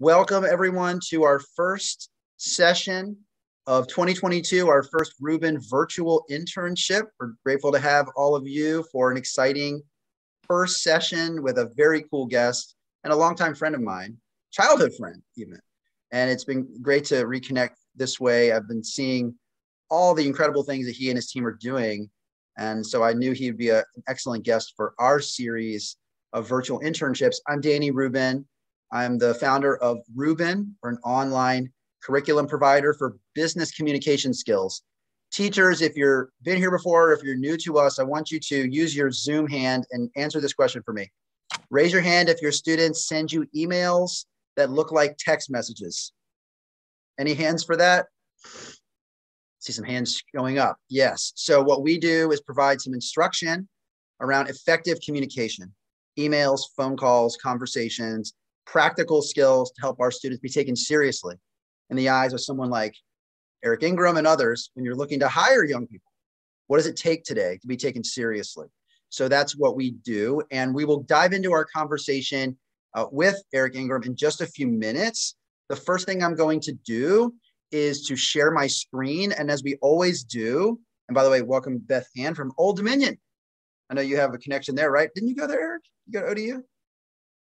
Welcome everyone to our first session of 2022, our first Rubin virtual internship. We're grateful to have all of you for an exciting first session with a very cool guest and a longtime friend of mine, childhood friend even. And it's been great to reconnect this way. I've been seeing all the incredible things that he and his team are doing. And so I knew he'd be an excellent guest for our series of virtual internships. I'm Danny Rubin. I'm the founder of Rubin, or an online curriculum provider for business communication skills. Teachers, if you've been here before, or if you're new to us, I want you to use your Zoom hand and answer this question for me. Raise your hand if your students send you emails that look like text messages. Any hands for that? See some hands going up. Yes. So what we do is provide some instruction around effective communication, emails, phone calls, conversations, practical skills to help our students be taken seriously in the eyes of someone like Eric Ingram and others when you're looking to hire young people. What does it take today to be taken seriously? So that's what we do. And we will dive into our conversation with Eric Ingram in just a few minutes. The first thing I'm going to do is to share my screen. And as we always do, and by the way, welcome Beth Ann from Old Dominion. I know you have a connection there, right? Didn't you go there, Eric? You go to ODU?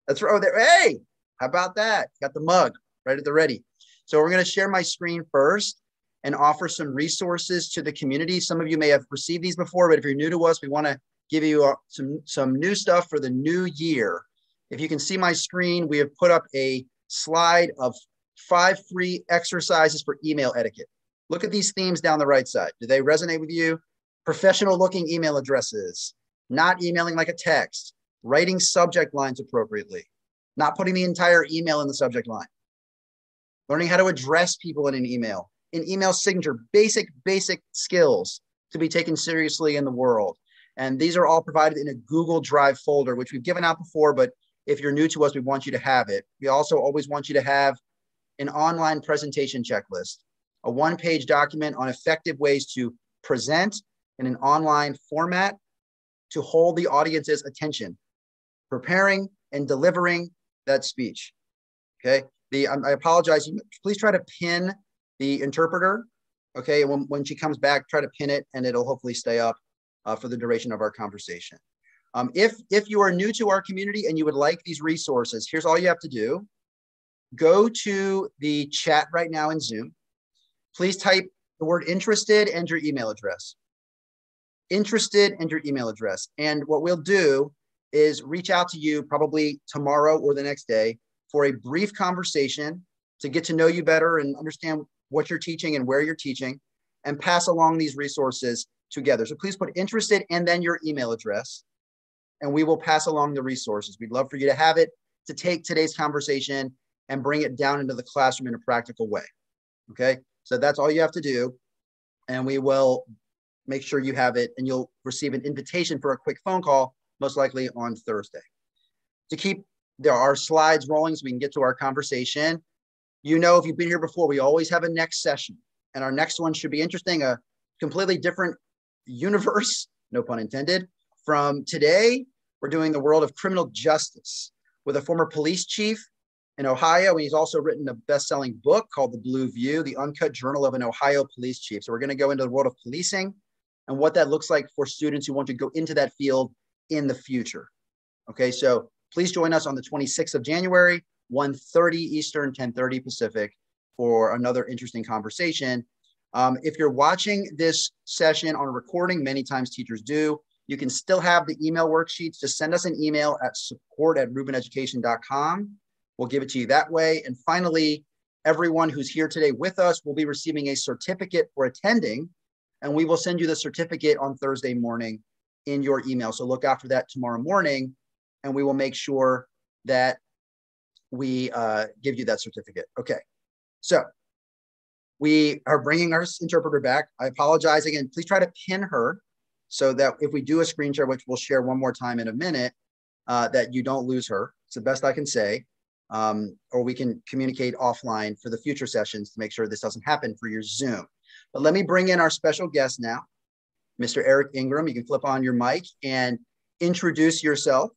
That's right. Oh, there. Hey, how about that? Got the mug right at the ready. So we're going to share my screen first and offer some resources to the community. Some of you may have received these before, but if you're new to us, we want to give you some new stuff for the new year. If you can see my screen, we have put up a slide of 5 free exercises for email etiquette. Look at these themes down the right side. Do they resonate with you? Professional looking email addresses, not emailing like a text, writing subject lines appropriately, not putting the entire email in the subject line, learning how to address people in an email signature, basic skills to be taken seriously in the world. And these are all provided in a Google Drive folder, which we've given out before, but if you're new to us, we want you to have it. We also always want you to have an online presentation checklist, a one-page document on effective ways to present in an online format to hold the audience's attention, preparing and delivering that speech. Okay. I apologize. Please try to pin the interpreter. Okay. When she comes back, try to pin it and it'll hopefully stay up for the duration of our conversation. If you are new to our community and you would like these resources, here's all you have to do. Go to the chat right now in Zoom. Please type the word interested and your email address. Interested and your email address. And what we'll do is reach out to you probably tomorrow or the next day for a brief conversation to get to know you better and understand what you're teaching and where you're teaching and pass along these resources together. So please put interested and then your email address and we will pass along the resources. We'd love for you to have it to take today's conversation and bring it down into the classroom in a practical way. Okay, so that's all you have to do. And we will make sure you have it and you'll receive an invitation for a quick phone call, most likely on Thursday. To keep our slides rolling so we can get to our conversation, you know, if you've been here before, we always have a next session. And our next one should be interesting, a completely different universe, no pun intended. From today, we're doing the world of criminal justice with a former police chief in Ohio, and he's also written a best-selling book called The Blue View, the uncut journal of an Ohio police chief. So we're going to go into the world of policing and what that looks like for students who want to go into that field in the future. Okay, so please join us on the 26th of January, 1:30 Eastern, 10:30 Pacific for another interesting conversation. If you're watching this session on a recording, many times teachers do, you can still have the email worksheets. Just send us an email at support@rubineducation.com. We'll give it to you that way. And finally, everyone who's here today with us will be receiving a certificate for attending, and we will send you the certificate on Thursday morning in your email. So look out for that tomorrow morning, and we will make sure that we give you that certificate. Okay, so we are bringing our interpreter back. I apologize again. Please try to pin her so that if we do a screen share, which we'll share one more time in a minute, that you don't lose her. It's the best I can say. Or we can communicate offline for the future sessions to make sure this doesn't happen for your Zoom. But let me bring in our special guest now, Mr. Eric Ingram. You can flip on your mic and introduce yourself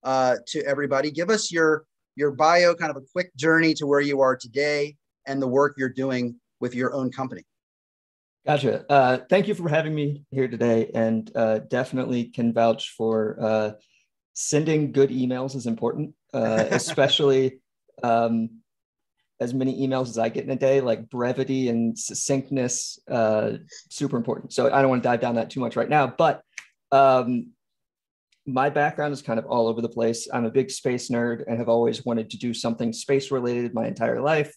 to everybody. Give us your your bio, kind of a quick journey to where you are today and the work you're doing with your own company. Gotcha. Thank you for having me here today, and definitely can vouch for sending good emails is important, especially as many emails as I get in a day, like brevity and succinctness, super important. So I don't want to dive down that too much right now, but my background is kind of all over the place. I'm a big space nerd and have always wanted to do something space related my entire life.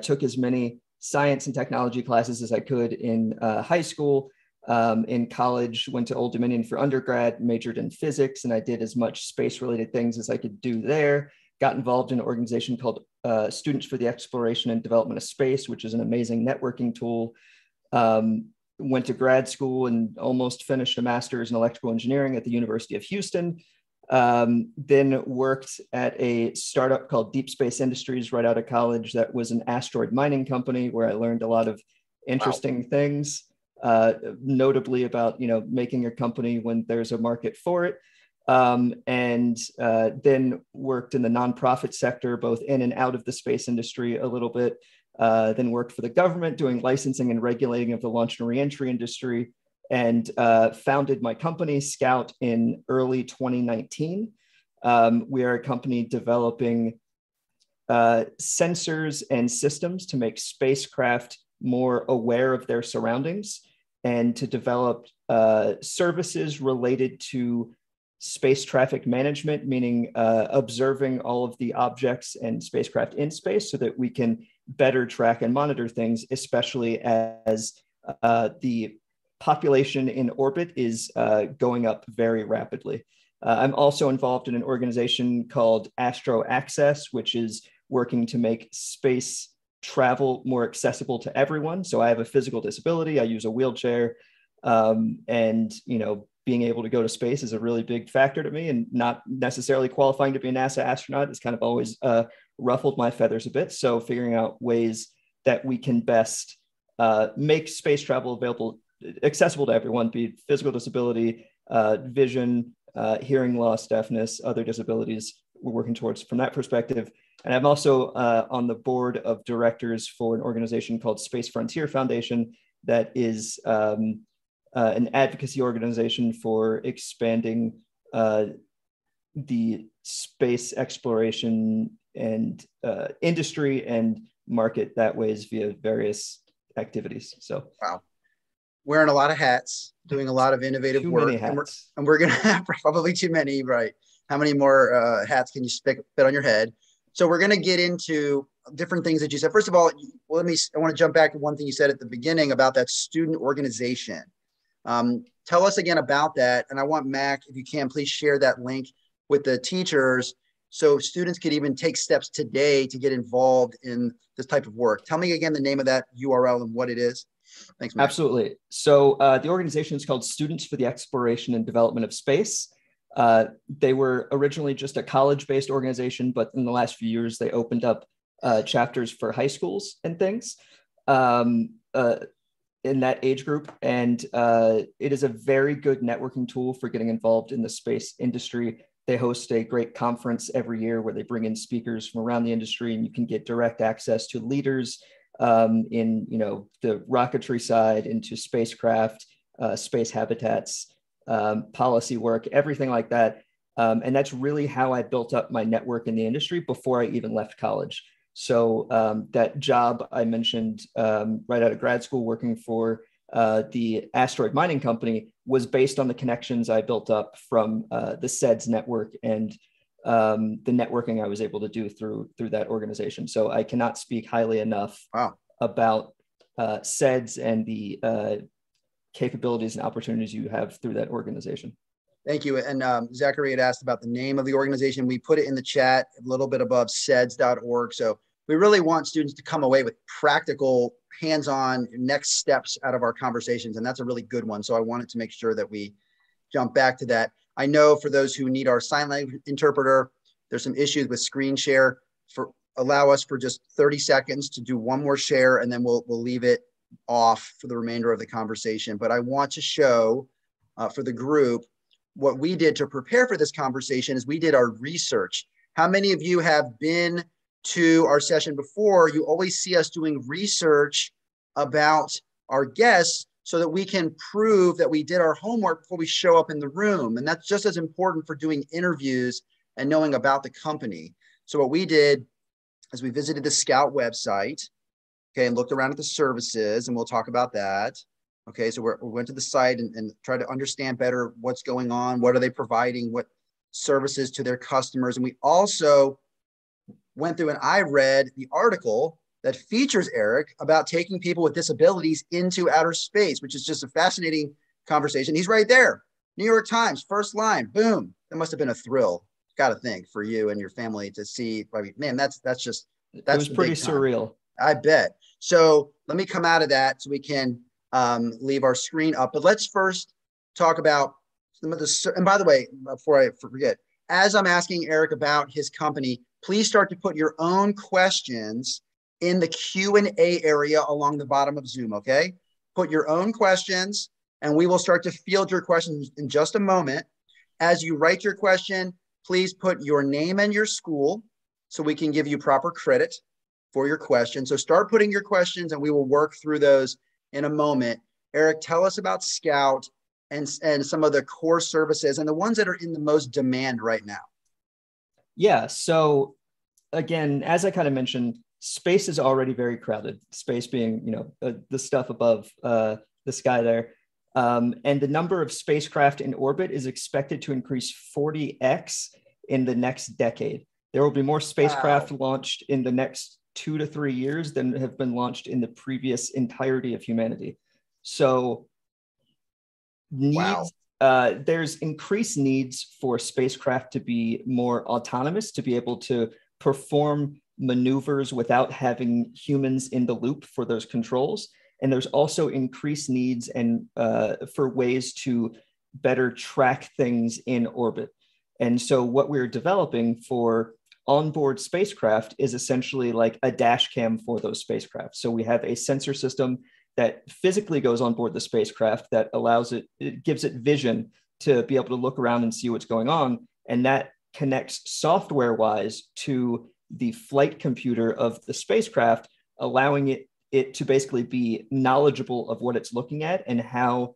Took as many science and technology classes as I could in high school. In college, went to Old Dominion for undergrad, majored in physics, and I did as much space related things as I could do there. Got involved in an organization called Students for the Exploration and Development of Space, which is an amazing networking tool. Went to grad school and almost finished a master's in electrical engineering at the University of Houston. Then worked at a startup called Deep Space Industries right out of college that was an asteroid mining company where I learned a lot of interesting things, notably about, making a company when there's a market for it. And then worked in the nonprofit sector, both in and out of the space industry a little bit. Then worked for the government doing licensing and regulating of the launch and reentry industry, and founded my company, Scout, in early 2019. We are a company developing sensors and systems to make spacecraft more aware of their surroundings and to develop services related to space traffic management, meaning observing all of the objects and spacecraft in space so that we can better track and monitor things, especially as the population in orbit is going up very rapidly. I'm also involved in an organization called Astro Access, which is working to make space travel more accessible to everyone. So I have a physical disability, I use a wheelchair, and being able to go to space is a really big factor to me, and not necessarily qualifying to be a NASA astronaut has kind of always ruffled my feathers a bit. So figuring out ways that we can best make space travel accessible to everyone, be it physical disability, vision, hearing loss, deafness, other disabilities, we're working towards from that perspective. And I'm also on the board of directors for an organization called Space Frontier Foundation that is an advocacy organization for expanding the space exploration and industry and market that ways via various activities. So, wow, wearing a lot of hats, doing a lot of innovative too work, many hats. and we're going to have probably too many, right? How many more hats can you fit on your head? So we're going to get into different things that you said. First of all, I want to jump back to one thing you said at the beginning about that student organization. Tell us again about that. And I want Mac, if you can, please share that link with the teachers so students could even take steps today to get involved in this type of work. Tell me again the name of that URL and what it is. Thanks, Mac. Absolutely. So the organization is called Students for the Exploration and Development of Space. They were originally just a college-based organization, but in the last few years, they opened up chapters for high schools and things in that age group. And it is a very good networking tool for getting involved in the space industry. They host a great conference every year where they bring in speakers from around the industry, and you can get direct access to leaders in the rocketry side, into spacecraft, space habitats, policy work, everything like that. And that's really how I built up my network in the industry before I even left college. So that job I mentioned right out of grad school working for the Asteroid mining company was based on the connections I built up from the SEDS network and the networking I was able to do through that organization. So I cannot speak highly enough about SEDS and the capabilities and opportunities you have through that organization. Thank you. And Zachary had asked about the name of the organization. We put it in the chat a little bit above seds.org. So we really want students to come away with practical, hands-on next steps out of our conversations. And that's a really good one. So I wanted to make sure that we jump back to that. I know for those who need our sign language interpreter, there's some issues with screen share. Allow us for just 30 seconds to do one more share, and then we'll leave it off for the remainder of the conversation. But I want to show for the group what we did to prepare for this conversation is we did our research. How many of you have been to our session before? You always see us doing research about our guests so that we can prove that we did our homework before we show up in the room. And that's just as important for doing interviews and knowing about the company. So what we did is we visited the Scout website, okay, and looked around at the services, and we'll talk about that. Okay, so we went to the site and tried to understand better what's going on, what are they providing, what services to their customers. And we also went through and I read the article that features Eric about taking people with disabilities into outer space, which is just a fascinating conversation. He's right there. New York Times, first line, boom. That must have been a thrill, got to think, for you and your family to see. I mean, man, that's it was pretty surreal. I bet. So let me come out of that so we can leave our screen up. But let's first talk about some of the, and by the way, before I forget, as I'm asking Eric about his company, please start to put your own questions in the Q&A area along the bottom of Zoom, okay? Put your own questions, and we will start to field your questions in just a moment. As you write your question, please put your name and your school so we can give you proper credit for your question. So start putting your questions, and we will work through those in a moment. Eric, tell us about Scout and some of the core services and the ones that are in the most demand right now. Yeah, so again, as I kind of mentioned, space is already very crowded, space being, you know, the stuff above the sky there. And the number of spacecraft in orbit is expected to increase 40x in the next decade. There will be more spacecraft launched in the next 2 to 3 years than have been launched in the previous entirety of humanity. So needs, there's increased needs for spacecraft to be more autonomous, to be able to perform maneuvers without having humans in the loop for those controls. And there's also increased needs and for ways to better track things in orbit. And so what we're developing for onboard spacecraft is essentially like a dash cam for those spacecraft. So we have a sensor system that physically goes on board the spacecraft that allows it, it gives it vision to be able to look around and see what's going on. And that connects software-wise to the flight computer of the spacecraft, allowing it to basically be knowledgeable of what it's looking at and how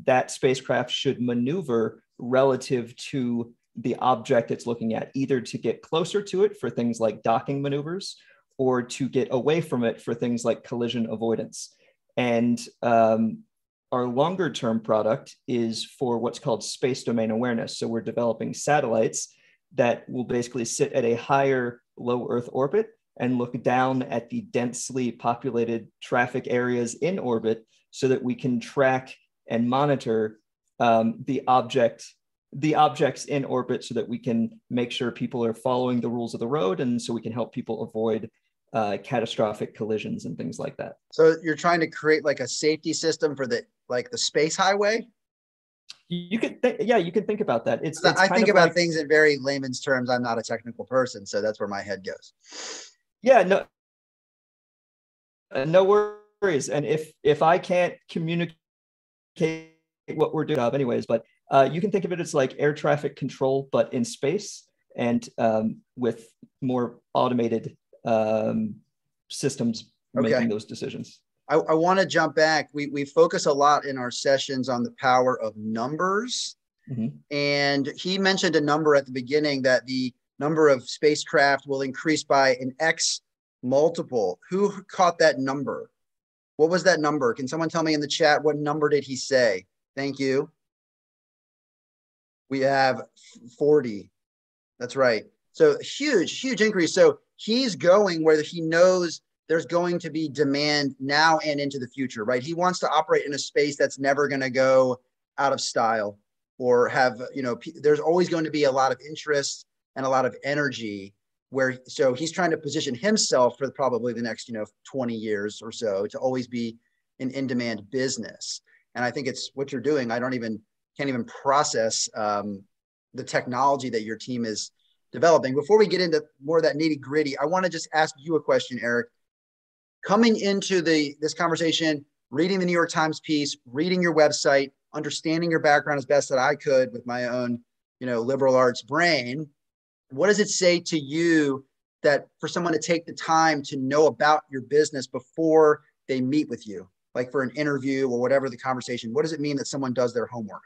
that spacecraft should maneuver relative to the object it's looking at, either to get closer to it for things like docking maneuvers or to get away from it for things like collision avoidance. And our longer term product is for what's called space domain awareness. So we're developing satellites that will basically sit at a higher low Earth orbit and look down at the densely populated traffic areas in orbit so that we can track and monitor the objects in orbit so that we can make sure people are following the rules of the road, and so we can help people avoid catastrophic collisions and things like that. So you're trying to create like a safety system for the space highway? You could you can think about that. It's I think about things in very layman's terms. I'm not a technical person, so that's where my head goes. Yeah, no worries. And if I can't communicate what we're doing anyways, but you can think of it as like air traffic control, but in space and with more automated systems making those decisions. I want to jump back. We focus a lot in our sessions on the power of numbers. Mm-hmm. And he mentioned a number at the beginning that the number of spacecraft will increase by an X multiple. Who caught that number? What was that number? Can someone tell me in the chat, what number did he say? Thank you. We have 40. That's right. So huge increase. So he's going where he knows there's going to be demand now and into the future, right? He wants to operate in a space that's never going to go out of style or have, there's always going to be a lot of interest and a lot of energy so he's trying to position himself for probably the next, 20 years or so to always be an in-demand business. And I think it's what you're doing. I can't even process the technology that your team is developing. Before we get into more of that nitty gritty, I want to just ask you a question, Eric. Coming into this conversation, reading the New York Times piece, reading your website, understanding your background as best that I could with my own, liberal arts brain, what does it say to you that for someone to take the time to know about your business before they meet with you, like for an interview or whatever the conversation? What does it mean that someone does their homework?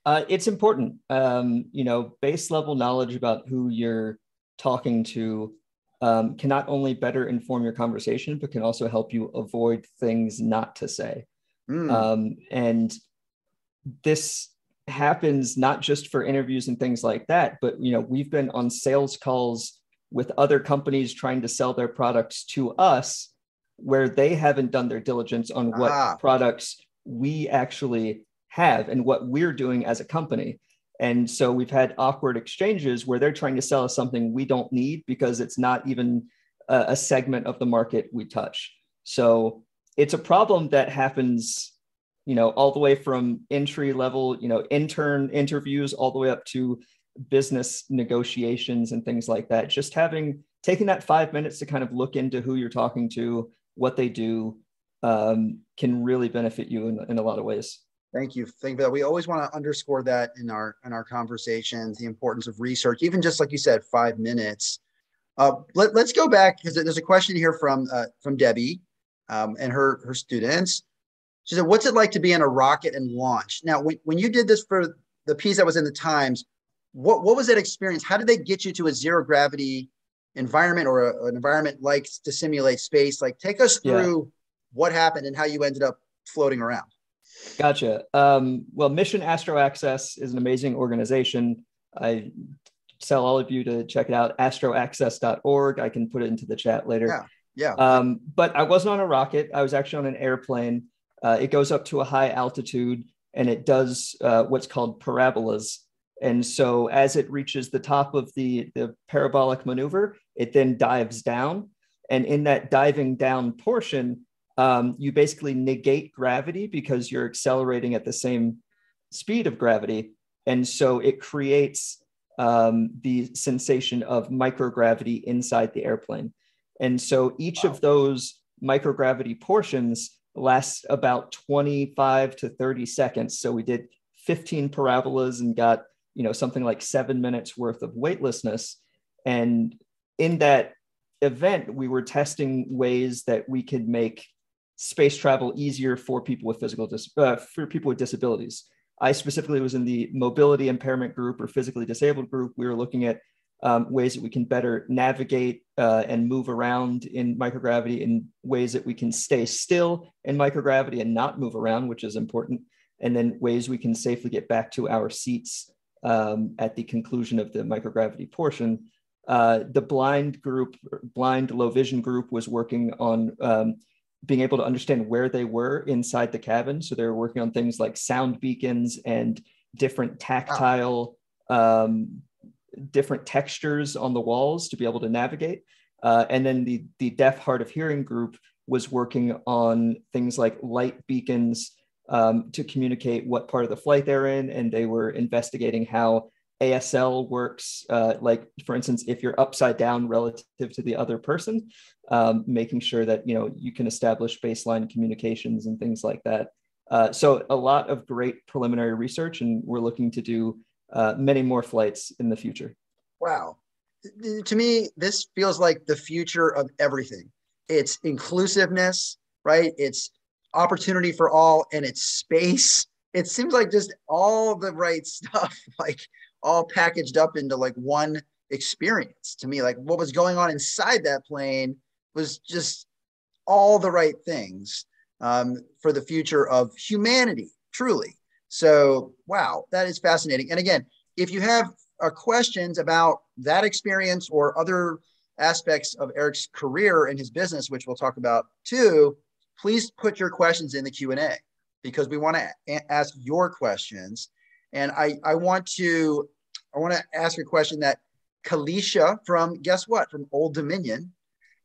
It's important. Base level knowledge about who you're talking to can not only better inform your conversation, but can also help you avoid things not to say. And this happens not just for interviews and things like that, but we've been on sales calls with other companies trying to sell their products to us where they haven't done their diligence on what products we actually have and what we're doing as a company. And so we've had awkward exchanges where they're trying to sell us something we don't need because it's not even a segment of the market we touch. So it's a problem that happens, all the way from entry level, intern interviews, all the way up to business negotiations and things like that. Just taking that 5 minutes to kind of look into who you're talking to, what they do, can really benefit you in a lot of ways. Thank you. Thank you for that. We always want to underscore that in our conversations, the importance of research, even just like you said, 5 minutes. Let's go back because there's a question here from Debbie and her students. She said, "What's it like to be in a rocket and launch?" Now, when you did this for the piece that was in the Times, what was that experience? How did they get you to a zero gravity environment or an environment like to simulate space? Like, take us through what happened and how you ended up floating around. Gotcha. Well, Mission Astro Access is an amazing organization. I tell all of you to check it out, astroaccess.org. I can put it into the chat later. Yeah. But I wasn't on a rocket. I was actually on an airplane. It goes up to a high altitude and it does what's called parabolas. And so as it reaches the top of the parabolic maneuver, it then dives down. And in that diving down portion, you basically negate gravity because you're accelerating at the same speed of gravity. And so it creates the sensation of microgravity inside the airplane. And so each of those microgravity portions lasts about 25 to 30 seconds. So we did 15 parabolas and got, something like 7 minutes worth of weightlessness. And in that event, we were testing ways that we could make space travel easier for people with for people with disabilities. I specifically was in the mobility impairment group or physically disabled group. We were looking at ways that we can better navigate and move around in microgravity, in ways that we can stay still in microgravity and not move around, which is important. And then ways we can safely get back to our seats at the conclusion of the microgravity portion. The blind low vision group was working on being able to understand where they were inside the cabin. So they were working on things like sound beacons and different tactile, different textures on the walls to be able to navigate. And then the deaf hard of hearing group was working on things like light beacons to communicate what part of the flight they're in. And they were investigating how ASL works, like for instance, if you're upside down relative to the other person, making sure that you can establish baseline communications and things like that. So a lot of great preliminary research, and we're looking to do many more flights in the future. Wow. To me, this feels like the future of everything. It's inclusiveness, right? It's opportunity for all, and it's space. It seems like just all the right stuff, like all packaged up into like one experience. To me, like what was going on inside that plane was just all the right things for the future of humanity, truly. So, wow, that is fascinating. And again, if you have questions about that experience or other aspects of Eric's career and his business, which we'll talk about too, please put your questions in the Q&A because we want to ask your questions. And I want to ask a question that Kalisha from, guess what, from Old Dominion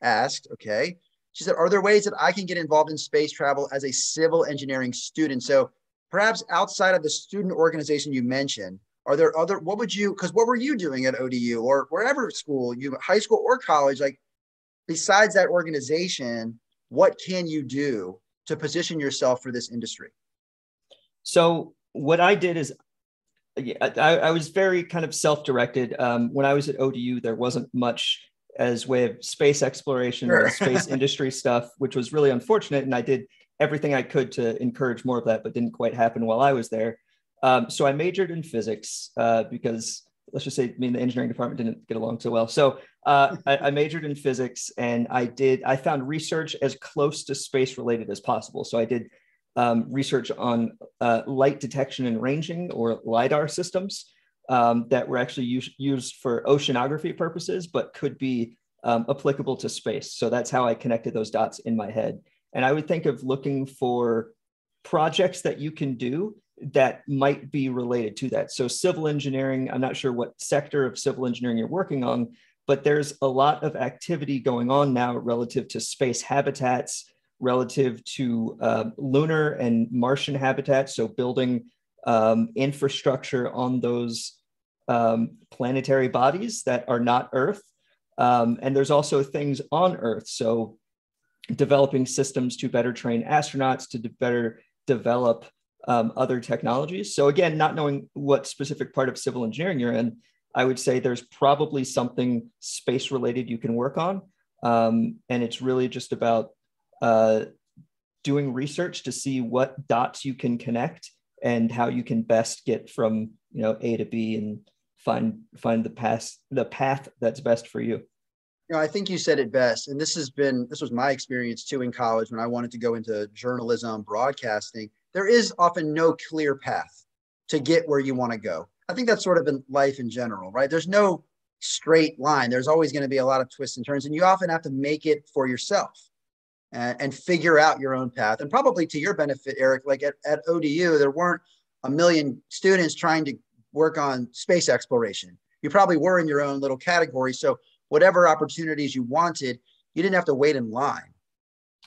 asked, okay. She said, are there ways that I can get involved in space travel as a civil engineering student? So perhaps outside of the student organization you mentioned, are there other, what were you doing at ODU or wherever school, high school or college, like besides that organization, what can you do to position yourself for this industry? So what I did is yeah, I was very kind of self-directed. When I was at ODU, there wasn't much as way of space exploration or space industry stuff, which was really unfortunate. And I did everything I could to encourage more of that, but didn't quite happen while I was there. So I majored in physics because let's just say me and the engineering department didn't get along so well. So I majored in physics, and I found research as close to space related as possible. So I did research on light detection and ranging, or LiDAR systems that were actually used for oceanography purposes, but could be applicable to space. So that's how I connected those dots in my head. And I would think of looking for projects that you can do that might be related to that. So civil engineering, I'm not sure what sector of civil engineering you're working on, but there's a lot of activity going on now relative to space habitats, relative to lunar and Martian habitats. So building infrastructure on those planetary bodies that are not Earth. And there's also things on Earth. So developing systems to better train astronauts, to better develop other technologies. So again, not knowing what specific part of civil engineering you're in, I would say there's probably something space related you can work on. And it's really just about doing research to see what dots you can connect and how you can best get from A to B and find the path that's best for you. I think you said it best. And this was my experience too in college when I wanted to go into journalism, broadcasting. There is often no clear path to get where you want to go. I think that's sort of in life in general, right? There's no straight line. There's always going to be a lot of twists and turns, and you often have to make it for yourself and figure out your own path. And probably to your benefit, Eric, like at ODU, there weren't a million students trying to work on space exploration. You probably were in your own little category. So whatever opportunities you wanted, you didn't have to wait in line.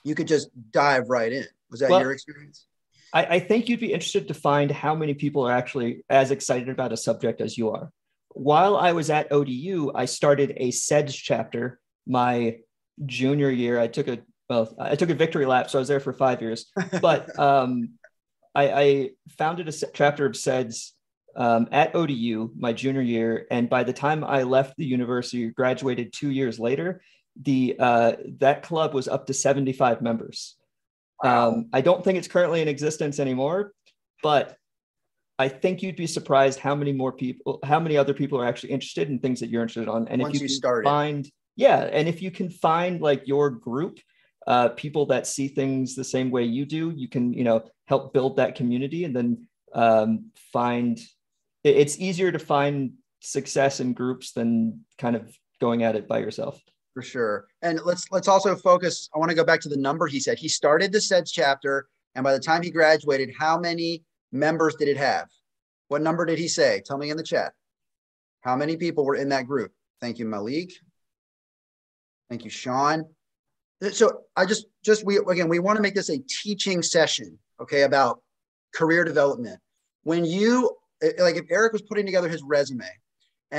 You could just dive right in. Was that your experience? I think you'd be interested to find how many people are actually as excited about a subject as you are. While I was at ODU, I started a SEDS chapter my junior year. I took a victory lap, so I was there for 5 years. But I founded a chapter of SEDS at ODU my junior year, and by the time I left the university, graduated 2 years later, that club was up to 75 members. Wow. I don't think it's currently in existence anymore, but I think you'd be surprised how many other people are actually interested in things that you're interested on. And once if you can if you can find like your group, people that see things the same way you do, you can help build that community, and then it's easier to find success in groups than kind of going at it by yourself. For sure. And let's also focus. I want to go back to the number he said. He started the SEDS chapter, and by the time he graduated, how many members did it have? What number did he say? Tell me in the chat. How many people were in that group? Thank you, Malik. Thank you, Sean. So we want to make this a teaching session, okay, about career development. When if Eric was putting together his resume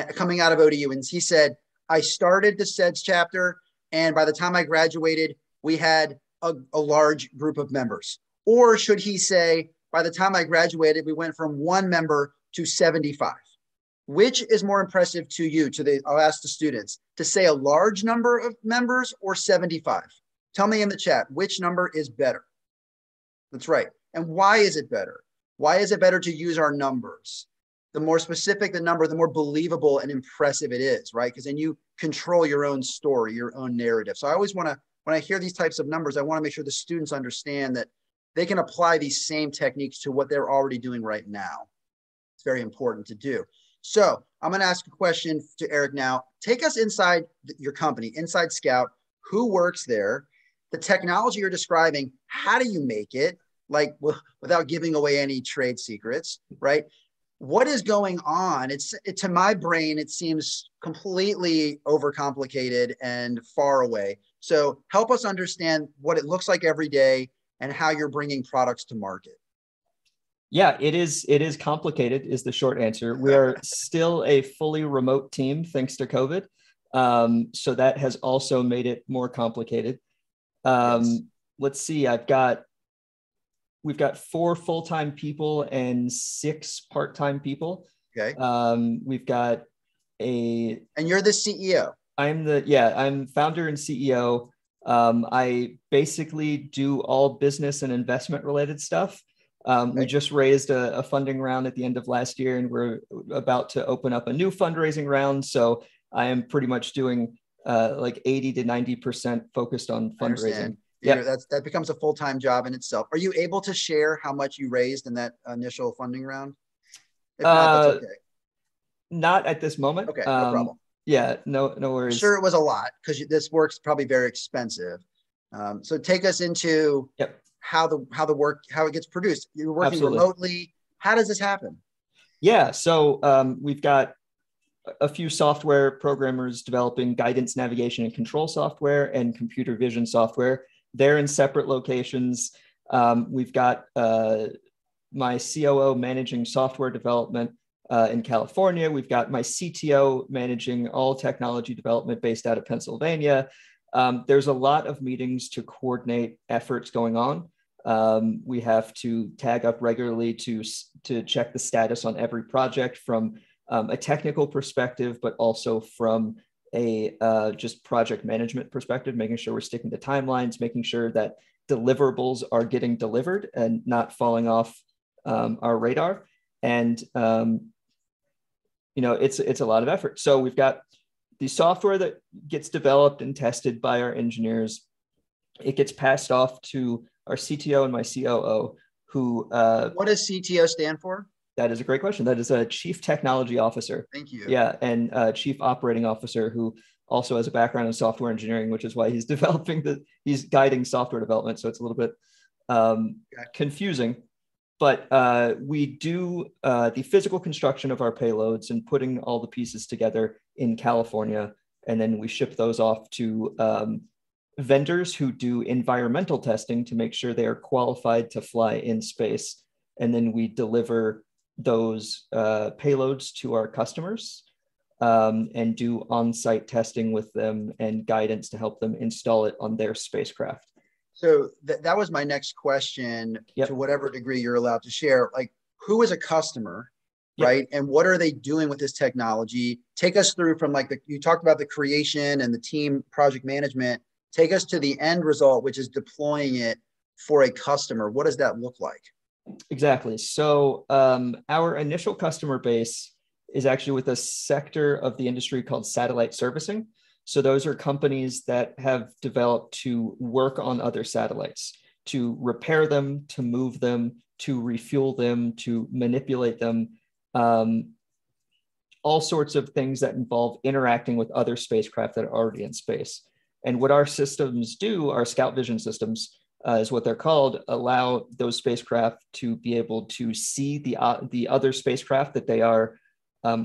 coming out of ODU, and he said, I started the SEDS chapter, and by the time I graduated, we had a large group of members. Or should he say, by the time I graduated, we went from 1 member to 75? Which is more impressive to you? I'll ask the students to say a large number of members or 75. Tell me in the chat, which number is better? That's right. And why is it better? Why is it better to use our numbers? The more specific the number, the more believable and impressive it is, right? Because then you control your own story, your own narrative. So I always want to, when I hear these types of numbers, I want to make sure the students understand that they can apply these same techniques to what they're already doing right now. It's very important to do. So I'm going to ask a question to Eric now. Take us inside your company, inside Scout. Who works there? The technology you're describing, how do you make it? Like without giving away any trade secrets, right? What is going on? To my brain, it seems completely overcomplicated and far away. So help us understand what it looks like every day and how you're bringing products to market. Yeah, it is complicated is the short answer. We are still a fully remote team thanks to COVID. So that has also made it more complicated. Yes. Let's see, we've got 4 full-time people and 6 part-time people. Okay. We've got And you're the CEO. I'm founder and CEO. I basically do all business and investment related stuff. We just raised a funding round at the end of last year, and we're about to open up a new fundraising round. So I am pretty much doing like 80 to 90% focused on fundraising. Yeah, that becomes a full-time job in itself. Are you able to share how much you raised in that initial funding round? If not, that's okay. Not at this moment. Okay, no problem. Yeah, no worries. I'm sure it was a lot because this work's probably very expensive. So take us into how it gets produced. You're working remotely. How does this happen? Yeah, so we've got a few software programmers developing guidance, navigation, and control software and computer vision software. They're in separate locations. We've got my COO managing software development in California. We've got my CTO managing all technology development based out of Pennsylvania. There's a lot of meetings to coordinate efforts going on. We have to tag up regularly to check the status on every project from a technical perspective, but also from a just project management perspective, making sure we're sticking to timelines, making sure that deliverables are getting delivered and not falling off our radar. And it's a lot of effort. So we've got the software that gets developed and tested by our engineers. It gets passed off to our CTO and my COO, who. What does CTO stand for? That is a great question. That is a Chief Technology Officer. Thank you. Yeah, and Chief Operating Officer, who also has a background in software engineering, which is why he's he's guiding software development. So it's a little bit confusing. But we do the physical construction of our payloads and putting all the pieces together in California. And then we ship those off to vendors who do environmental testing to make sure they are qualified to fly in space. And then we deliver those payloads to our customers and do on-site testing with them and guidance to help them install it on their spacecraft. So that was my next question. To whatever degree you're allowed to share, like, who is a customer, right? And what are they doing with this technology? Take us through from you talked about the creation and the team project management. Take us to the end result, which is deploying it for a customer. What does that look like? Exactly. So our initial customer base is actually with a sector of the industry called satellite servicing. So those are companies that have developed to work on other satellites, to repair them, to move them, to refuel them, to manipulate them, all sorts of things that involve interacting with other spacecraft that are already in space. And what our systems do, our scout vision systems, is what they're called, allow those spacecraft to be able to see the other spacecraft that they are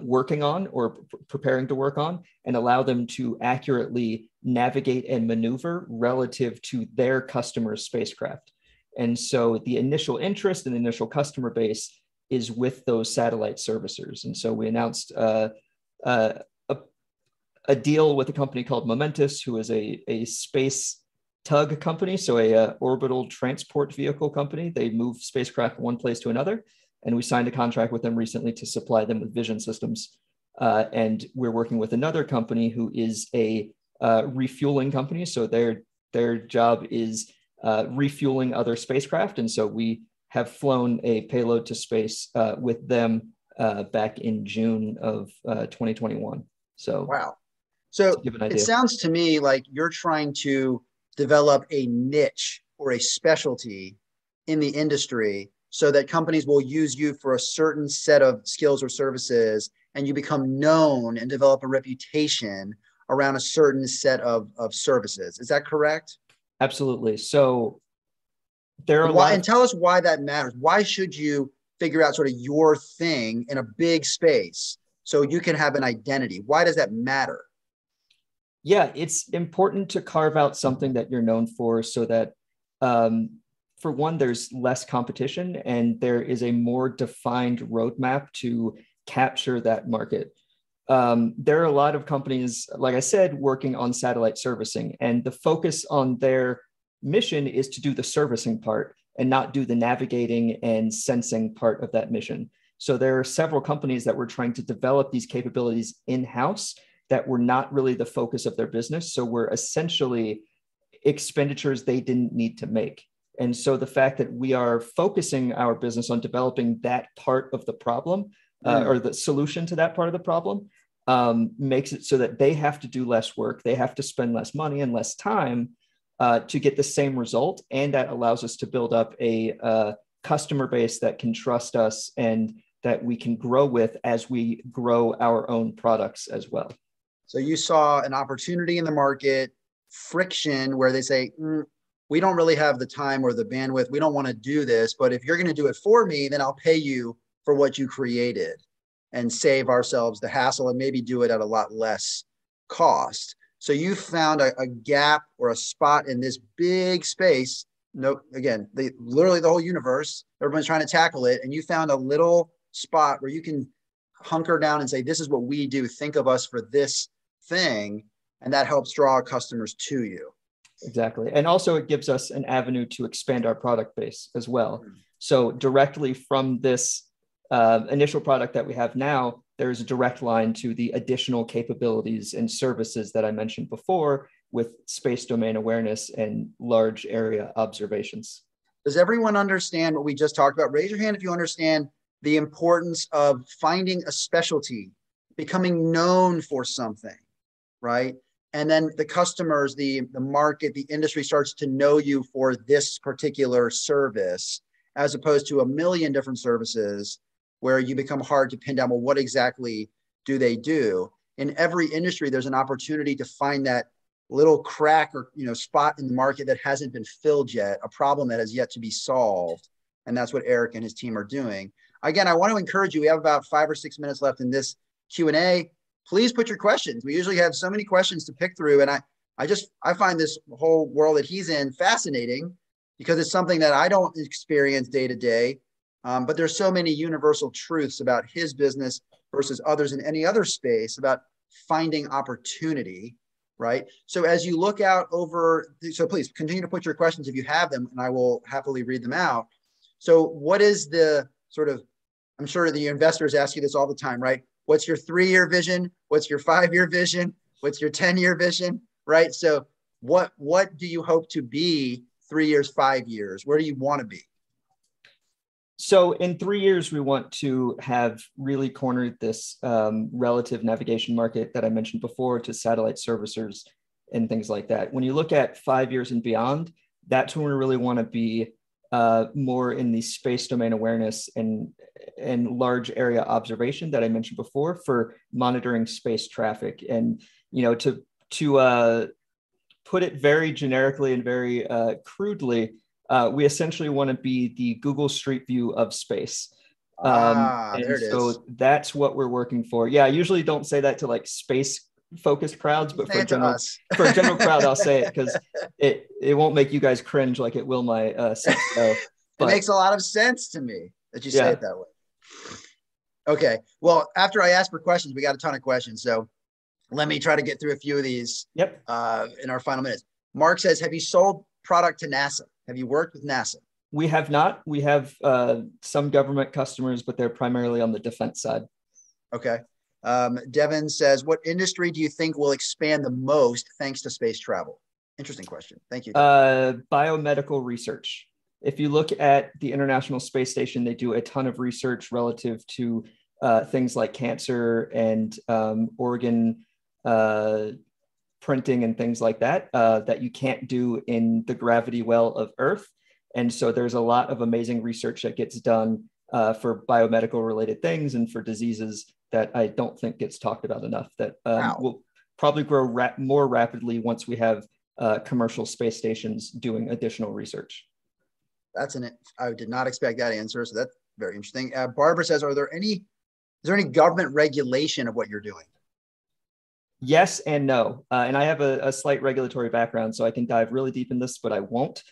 working on or preparing to work on, and allow them to accurately navigate and maneuver relative to their customer's spacecraft. And so the initial interest and initial customer base is with those satellite servicers. And so we announced a deal with a company called Momentous, who is a space tug company, so a orbital transport vehicle company. They move spacecraft from one place to another. And we signed a contract with them recently to supply them with vision systems. And we're working with another company who is a refueling company. So their job is refueling other spacecraft. And so we have flown a payload to space with them back in June of 2021. So wow. So it sounds to me like you're trying to develop a niche or a specialty in the industry so that companies will use you for a certain set of skills or services, and you become known and develop a reputation around a certain set of services. Is that correct? Absolutely. So there are and tell us why that matters. Why should you figure out sort of your thing in a big space so you can have an identity? Why does that matter? Yeah, it's important to carve out something that you're known for so that for one, there's less competition and there is a more defined roadmap to capture that market. There are a lot of companies, like I said, working on satellite servicing, and the focus on their mission is to do the servicing part and not do the navigating and sensing part of that mission. So there are several companies that were trying to develop these capabilities in-house that were not really the focus of their business. So were essentially expenditures they didn't need to make. And so the fact that we are focusing our business on developing that part of the problem or the solution to that part of the problem makes it so that they have to do less work. They have to spend less money and less time to get the same result. And that allows us to build up a customer base that can trust us and that we can grow with as we grow our own products as well. So you saw an opportunity in the market, friction, where they say, we don't really have the time or the bandwidth. We don't want to do this, but if you're going to do it for me, then I'll pay you for what you created and save ourselves the hassle and maybe do it at a lot less cost. So you found a gap or a spot in this big space. No, again, literally the whole universe, everyone's trying to tackle it. And you found a little spot where you can hunker down and say, this is what we do. Think of us for this thing. And that helps draw customers to you. Exactly. And also it gives us an avenue to expand our product base as well. So directly from this initial product that we have now, there's a direct line to the additional capabilities and services that I mentioned before with space domain awareness and large area observations. Does everyone understand what we just talked about? Raise your hand if you understand the importance of finding a specialty, becoming known for something, right? And then the customers, the market, the industry starts to know you for this particular service, as opposed to a million different services where you become hard to pin down, well, what exactly do they do? In every industry, there's an opportunity to find that little crack or spot in the market that hasn't been filled yet, a problem that has yet to be solved. And that's what Eric and his team are doing. Again, I want to encourage you. We have about 5 or 6 minutes left in this Q&A. Please put your questions. We usually have so many questions to pick through. And I find this whole world that he's in fascinating because it's something that I don't experience day to day. But there's so many universal truths about his business versus others in any other space about finding opportunity, right? So as you look out over, so please continue to put your questions if you have them, and I will happily read them out. So what is the sort of, I'm sure the investors ask you this all the time, right? What's your 3-year vision? What's your 5-year vision? What's your 10-year vision, right? So what do you hope to be 3 years, 5 years? Where do you want to be? So in 3 years, we want to have really cornered this relative navigation market that I mentioned before to satellite servicers and things like that. When you look at 5 years and beyond, that's when we really want to be more in the space domain awareness and large area observation that I mentioned before for monitoring space traffic. And, to put it very generically and very crudely, we essentially want to be the Google Street View of space. And there it so is. that's what we're working for. Yeah, I usually don't say that to like space focused crowds, but for a general crowd, I'll say it because it won't make you guys cringe like it will my CTO. But it makes a lot of sense to me that you say it that way. Okay. Well, after I ask for questions, we got a ton of questions. So let me try to get through a few of these in our final minutes. Mark says, have you sold product to NASA? Have you worked with NASA? We have not. We have some government customers, but they're primarily on the defense side. Okay. Devin says, what industry do you think will expand the most thanks to space travel? Interesting question. Thank you. Biomedical research. If you look at the International Space Station, they do a ton of research relative to things like cancer and organ printing and things like that, that you can't do in the gravity well of Earth. And so there's a lot of amazing research that gets done for biomedical related things and for diseases that I don't think gets talked about enough, that will probably grow more rapidly once we have commercial space stations doing additional research. I did not expect that answer. So that's very interesting. Barbara says, is there any government regulation of what you're doing? Yes and no. And I have a slight regulatory background, so I can dive really deep in this, but I won't.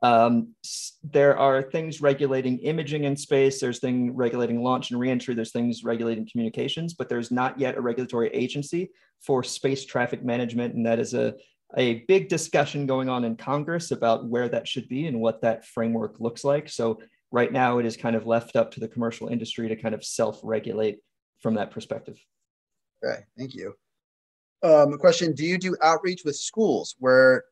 There are things regulating imaging in space. There's things regulating launch and reentry. There's things regulating communications, but there's not yet a regulatory agency for space traffic management. And that is a big discussion going on in Congress about where that should be and what that framework looks like. So right now it is kind of left up to the commercial industry to kind of self-regulate from that perspective. Okay, thank you. A question, do you do outreach with schools where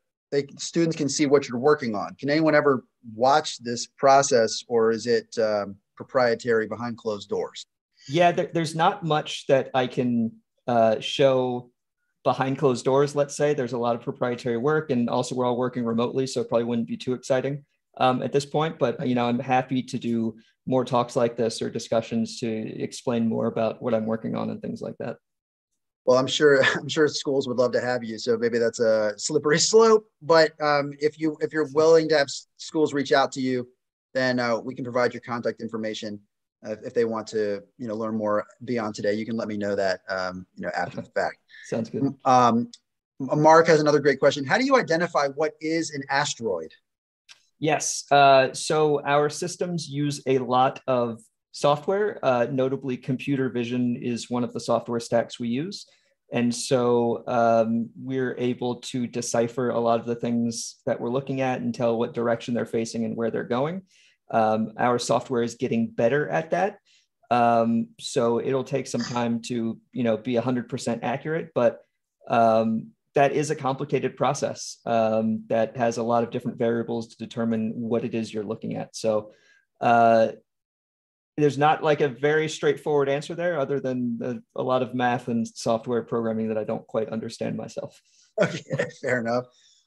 students can see what you're working on? Can anyone ever watch this process, or is it proprietary behind closed doors? Yeah, there's not much that I can show behind closed doors, let's say. There's a lot of proprietary work, and also we're all working remotely, so it probably wouldn't be too exciting at this point. But I'm happy to do more talks like this or discussions to explain more about what I'm working on and things like that. Well, I'm sure schools would love to have you. So maybe that's a slippery slope. But if you're willing to have schools reach out to you, then we can provide your contact information. If they want to, learn more beyond today, you can let me know that, after the fact. Sounds good. Mark has another great question. How do you identify what is an asteroid? Yes. So our systems use a lot of software, notably computer vision is one of the software stacks we use. And so we're able to decipher a lot of the things that we're looking at and tell what direction they're facing and where they're going. Our software is getting better at that. So it'll take some time to, be 100% accurate, but that is a complicated process that has a lot of different variables to determine what it is you're looking at. So there's not like a very straightforward answer there, other than a lot of math and software programming that I don't quite understand myself. Okay, fair enough.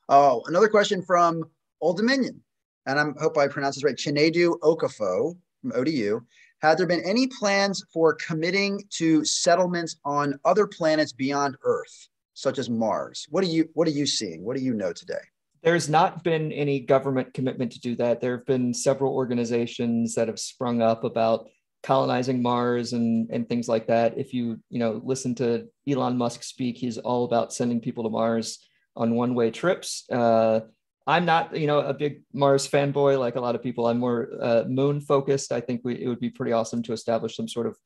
Oh, another question from Old Dominion, and I hope I pronounce this right. Chinedu Okafo from ODU. Had there been any plans for committing to settlements on other planets beyond Earth, such as Mars? What are you seeing? What do you know today? There's not been any government commitment to do that. There have been several organizations that have sprung up about colonizing Mars and things like that. If you listen to Elon Musk speak, he's all about sending people to Mars on one-way trips. I'm not, a big Mars fanboy like a lot of people. I'm more moon focused. I think it would be pretty awesome to establish some sort of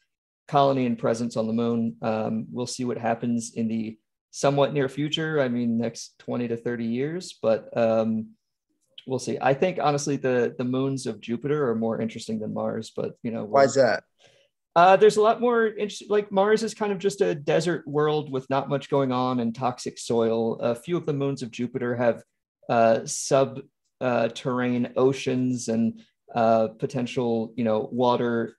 colony and presence on the moon. We'll see what happens in the somewhat near future. I mean, next 20 to 30 years, but we'll see. I think honestly, the moons of Jupiter are more interesting than Mars, but why is that? There's a lot more interesting. Like Mars is kind of just a desert world with not much going on and toxic soil. A few of the moons of Jupiter have subterranean oceans and potential, water.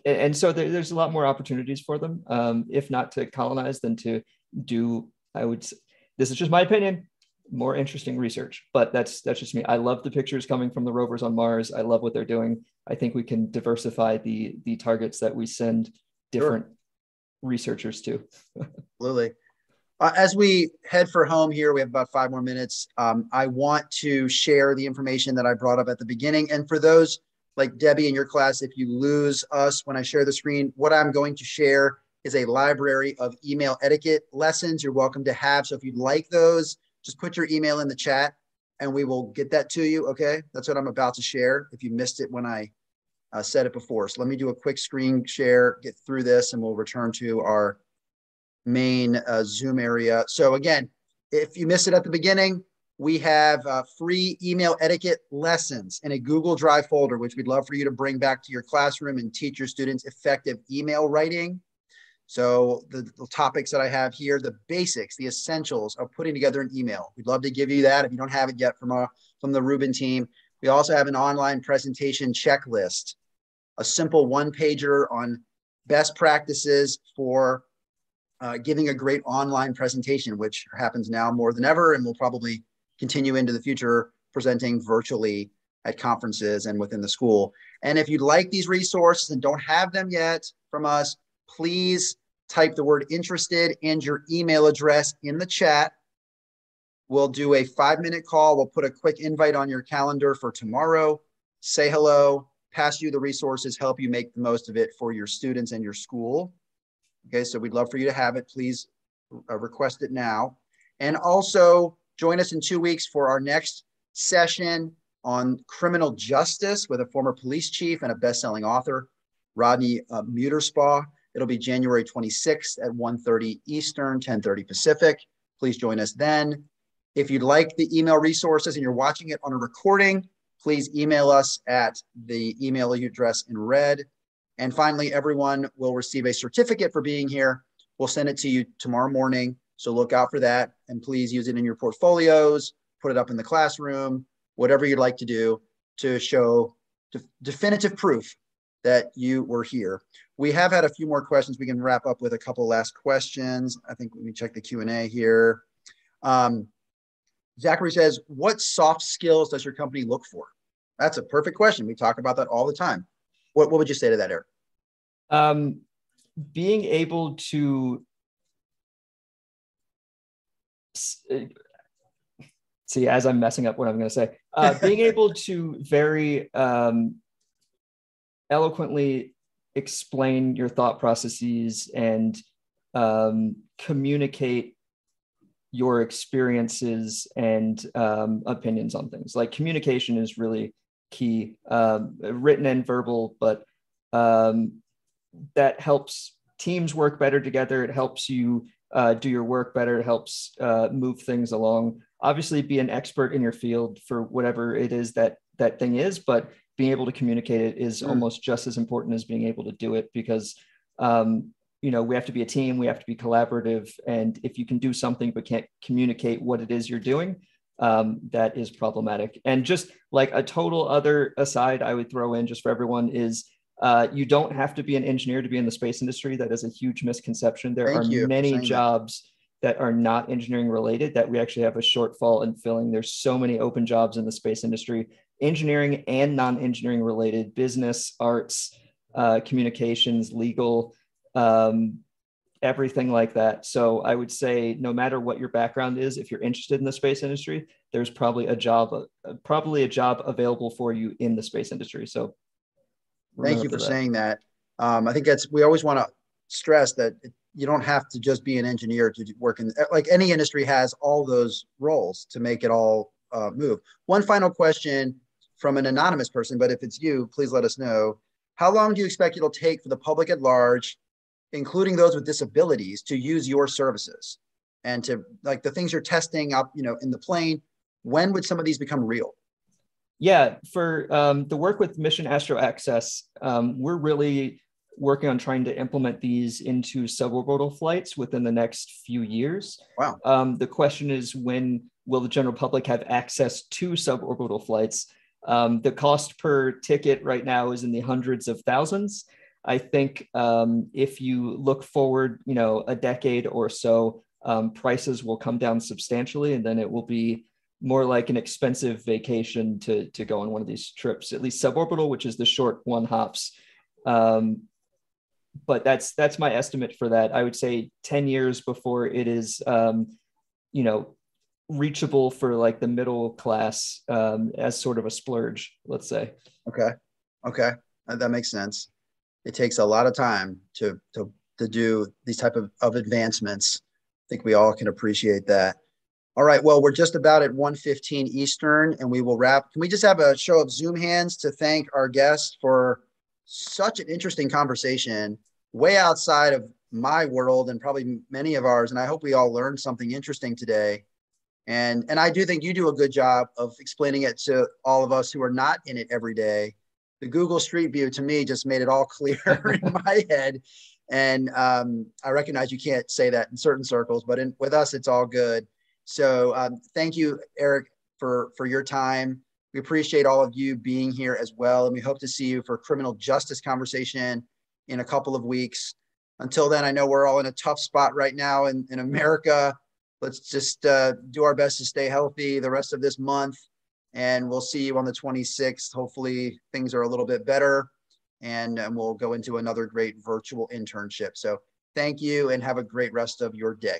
And so there's a lot more opportunities for them, if not to colonize, than to do, this is just my opinion, more interesting research. But that's just me. I love the pictures coming from the rovers on Mars. I love what they're doing. I think we can diversify the targets that we send different researchers to. Absolutely. As we head for home here, we have about 5 more minutes. I want to share the information that I brought up at the beginning. And for those like Debbie in your class, if you lose us when I share the screen, what I'm going to share is a library of email etiquette lessons you're welcome to have. So if you'd like those, just put your email in the chat and we will get that to you, okay? That's what I'm about to share if you missed it when I said it before. So let me do a quick screen share, get through this, and we'll return to our main Zoom area. So again, if you missed it at the beginning, we have free email etiquette lessons in a Google Drive folder, which we'd love for you to bring back to your classroom and teach your students effective email writing. So the topics that I have here, the basics, the essentials of putting together an email. We'd love to give you that if you don't have it yet from the Rubin team. We also have an online presentation checklist, a simple one-pager on best practices for giving a great online presentation, which happens now more than ever and will probably continue into the future, presenting virtually at conferences and within the school. And if you'd like these resources and don't have them yet from us, please type the word interested and your email address in the chat. We'll do a 5-minute call. We'll put a quick invite on your calendar for tomorrow, say hello, pass you the resources, help you make the most of it for your students and your school. Okay, so we'd love for you to have it. Please request it now. And also join us in 2 weeks for our next session on criminal justice with a former police chief and a best-selling author, Rodney Muterspaw. It'll be January 26th at 1:30 Eastern, 10:30 Pacific. Please join us then. If you'd like the email resources and you're watching it on a recording, please email us at the email address in red. And finally, everyone will receive a certificate for being here. We'll send it to you tomorrow morning. So look out for that. And please use it in your portfolios, put it up in the classroom, whatever you'd like to do to show definitive proof that you were here. We have had a few more questions. We can wrap up with a couple last questions. I think we can check the Q&A here. Zachary says, what soft skills does your company look for? That's a perfect question. We talk about that all the time. What would you say to that, Eric? Being able to see, as I'm messing up what I'm going to say, being able to very eloquently explain your thought processes and communicate your experiences and opinions on things. Like communication is really key, written and verbal, but that helps teams work better together. It helps you do your work better. It helps move things along. Obviously, be an expert in your field for whatever it is that thing is, but being able to communicate it is almost just as important as being able to do it, because we have to be a team, we have to be collaborative, and if you can do something but can't communicate what it is you're doing, that is problematic. And just like a total other aside I would throw in just for everyone is you don't have to be an engineer to be in the space industry. That is a huge misconception. There are many jobs that are not engineering related that we actually have a shortfall in filling. There's so many open jobs in the space industry, engineering and non-engineering related, business, arts, communications, legal, everything like that. So I would say no matter what your background is, if you're interested in the space industry, there's probably a job available for you in the space industry. So thank you for saying that. I think we always want to stress that you don't have to just be an engineer to work in, like any industry has all those roles to make it all move. One final question from an anonymous person, but if it's you, please let us know. How long do you expect it'll take for the public at large, including those with disabilities, to use your services and to, like, the things you're testing up, in the plane? When would some of these become real? Yeah, for the work with Mission Astro Access, we're really working on trying to implement these into suborbital flights within the next few years. Wow. The question is, when will the general public have access to suborbital flights? The cost per ticket right now is in the hundreds of thousands. I think if you look forward, a decade or so, prices will come down substantially, and then it will be more like an expensive vacation to go on one of these trips, at least suborbital, which is the short one hops. But that's my estimate for that. I would say 10 years before it is, reachable for like the middle class as sort of a splurge, let's say. Okay. That makes sense. It takes a lot of time to do these type of advancements. I think we all can appreciate that. All right. Well, we're just about at 1:15 Eastern, and we will wrap. Can we just have a show of Zoom hands to thank our guests for such an interesting conversation, way outside of my world and probably many of ours. And I hope we all learned something interesting today. And I do think you do a good job of explaining it to all of us who are not in it every day. The Google Street View to me just made it all clear in my head. And I recognize you can't say that in certain circles, but with us, it's all good. So thank you, Eric, for your time. We appreciate all of you being here as well. And we hope to see you for criminal justice conversation in a couple of weeks. Until then, I know we're all in a tough spot right now in America. Let's just do our best to stay healthy the rest of this month. And we'll see you on the 26th. Hopefully things are a little bit better, and we'll go into another great virtual internship. So thank you and have a great rest of your day.